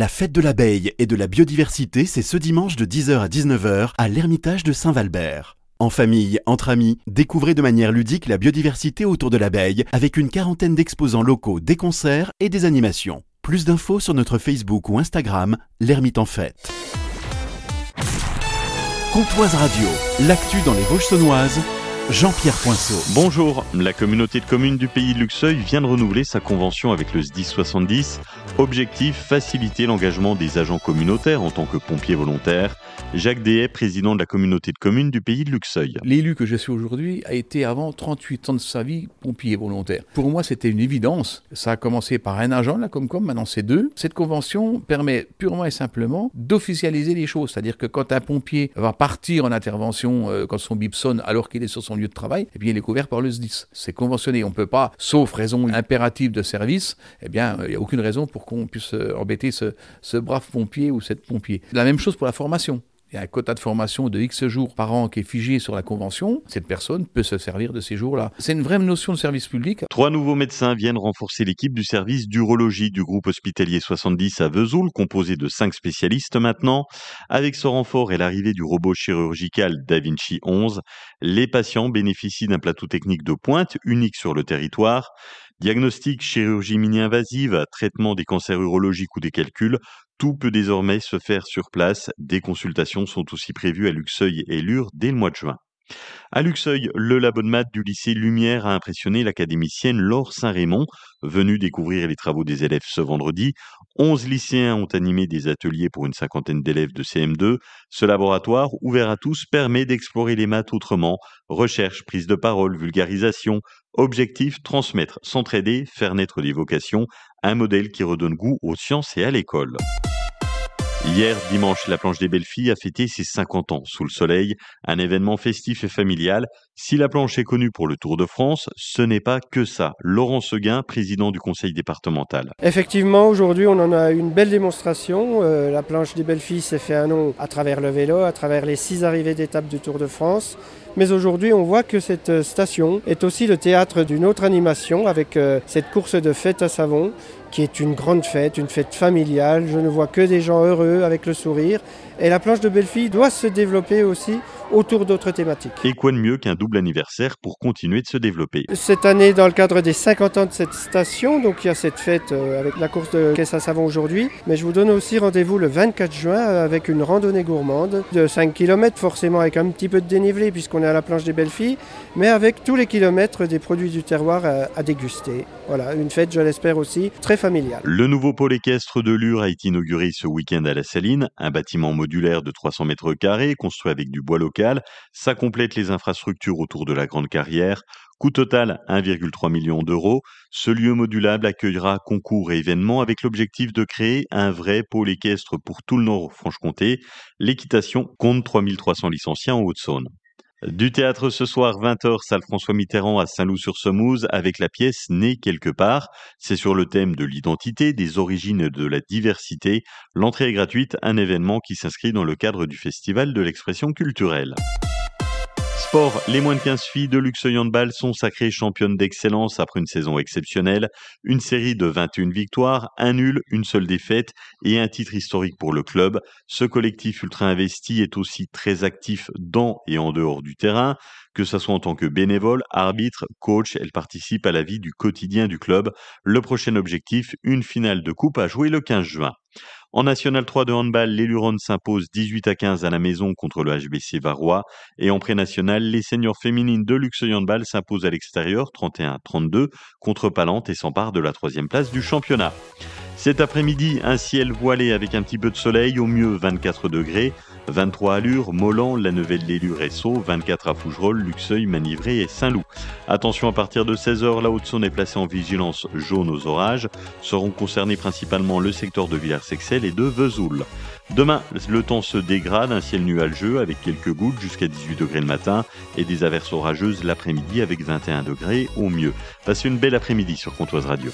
La fête de l'abeille et de la biodiversité, c'est ce dimanche de 10h à 19h à l'Ermitage de Saint-Valbert. En famille, entre amis, découvrez de manière ludique la biodiversité autour de l'abeille avec une quarantaine d'exposants locaux, des concerts et des animations. Plus d'infos sur notre Facebook ou Instagram, l'Ermite en Fête. Comtoise Radio, l'actu dans les Vosges saunoises, Jean-Pierre Poinceau. Bonjour, la communauté de communes du pays de Luxeuil vient de renouveler sa convention avec le SDIS 70. Objectif, faciliter l'engagement des agents communautaires en tant que pompiers volontaires. Jacques Dehay, président de la communauté de communes du pays de Luxeuil. L'élu que je suis aujourd'hui a été avant 38 ans de sa vie pompier volontaire. Pour moi, c'était une évidence. Ça a commencé par un agent, la Comcom, maintenant c'est 2. Cette convention permet purement et simplement d'officialiser les choses. C'est-à-dire que quand un pompier va partir en intervention, quand son bip sonne alors qu'il est sur son lieu de travail, eh bien, il est couvert par le SDIS. C'est conventionné. On ne peut pas, sauf raison impérative de service, eh bien, il n'y a aucune raison pour qu'on puisse embêter ce brave pompier ou cette pompier. La même chose pour la formation. Il y a un quota de formation de X jours par an qui est figé sur la convention. Cette personne peut se servir de ces jours-là. C'est une vraie notion de service public. 3 nouveaux médecins viennent renforcer l'équipe du service d'urologie du groupe hospitalier 70 à Vesoul, composé de 5 spécialistes maintenant. Avec ce renfort et l'arrivée du robot chirurgical DaVinci 11, les patients bénéficient d'un plateau technique de pointe unique sur le territoire. Diagnostic, chirurgie mini-invasive, traitement des cancers urologiques ou des calculs, tout peut désormais se faire sur place. Des consultations sont aussi prévues à Luxeuil et Lure dès le mois de juin. À Luxeuil, le labo de maths du lycée Lumière a impressionné l'académicienne Laure Saint-Raymond, venue découvrir les travaux des élèves ce vendredi. 11 lycéens ont animé des ateliers pour une cinquantaine d'élèves de CM2. Ce laboratoire, ouvert à tous, permet d'explorer les maths autrement. Recherche, prise de parole, vulgarisation. Objectif, transmettre, s'entraider, faire naître des vocations. Un modèle qui redonne goût aux sciences et à l'école. Hier, dimanche, la planche des belles filles a fêté ses 50 ans sous le soleil, un événement festif et familial. Si la planche est connue pour le Tour de France, ce n'est pas que ça. Laurent Seguin, président du conseil départemental. Effectivement, aujourd'hui, on en a une belle démonstration. La planche des belles filles s'est fait un nom à travers le vélo, à travers les 6 arrivées d'étape du Tour de France. Mais aujourd'hui, on voit que cette station est aussi le théâtre d'une autre animation avec cette course de fête à savon qui est une grande fête, une fête familiale. Je ne vois que des gens heureux avec le sourire. Et la planche de Bellefille doit se développer aussi autour d'autres thématiques. Et quoi de mieux qu'un double anniversaire pour continuer de se développer? Cette année, dans le cadre des 50 ans de cette station, donc il y a cette fête avec la course de caisse à savon aujourd'hui. Mais je vous donne aussi rendez-vous le 24 juin avec une randonnée gourmande de 5 km, forcément avec un petit peu de dénivelé puisqu'on est à la planche des Bellefilles, mais avec tous les kilomètres des produits du terroir à déguster. Voilà, une fête, je l'espère aussi, très familiale. Le nouveau pôle équestre de Lure a été inauguré ce week-end à la Saline, un bâtiment modulaire de 300 mètres carrés construit avec du bois local. Ça complète les infrastructures autour de la Grande Carrière. Coût total 1,3 million d'euros. Ce lieu modulable accueillera concours et événements avec l'objectif de créer un vrai pôle équestre pour tout le Nord-Franche-Comté. L'équitation compte 3300 licenciés en Haute-Saône. Du théâtre ce soir, 20h, salle François Mitterrand à Saint-Loup-sur-Semouse, avec la pièce Né quelque part. C'est sur le thème de l'identité, des origines et de la diversité. L'entrée est gratuite, un événement qui s'inscrit dans le cadre du Festival de l'expression culturelle. Sport, les moins de 15 filles de Luxeuil Handball sont sacrées championnes d'excellence après une saison exceptionnelle. Une série de 21 victoires, un nul, une seule défaite et un titre historique pour le club. Ce collectif ultra investi est aussi très actif dans et en dehors du terrain. Que ce soit en tant que bénévole, arbitre, coach, elle participe à la vie du quotidien du club. Le prochain objectif, une finale de coupe à jouer le 15 juin. En National 3 de handball, les Luronnes s'imposent 18-15 à la maison contre le HBC Varrois. Et en pré-national, les seniors féminines de Luxeuil Handball s'imposent à l'extérieur 31-32 contre Palante et s'emparent de la 3e place du championnat. Cet après-midi, un ciel voilé avec un petit peu de soleil, au mieux 24 degrés, 23 à Lure, Molan, La Neuvelle-les-Lure et Sceaux, 24 à Fougerolles, Luxeuil, Manivré et Saint-Loup. Attention, à partir de 16h, la Haute-Saône est placée en vigilance jaune aux orages. Seront concernés principalement le secteur de Villars-Sexel et de Vesoul. Demain, le temps se dégrade, un ciel nuageux avec quelques gouttes jusqu'à 18 degrés le matin et des averses orageuses l'après-midi avec 21 degrés au mieux. Passez une belle après-midi sur Comtoise Radio.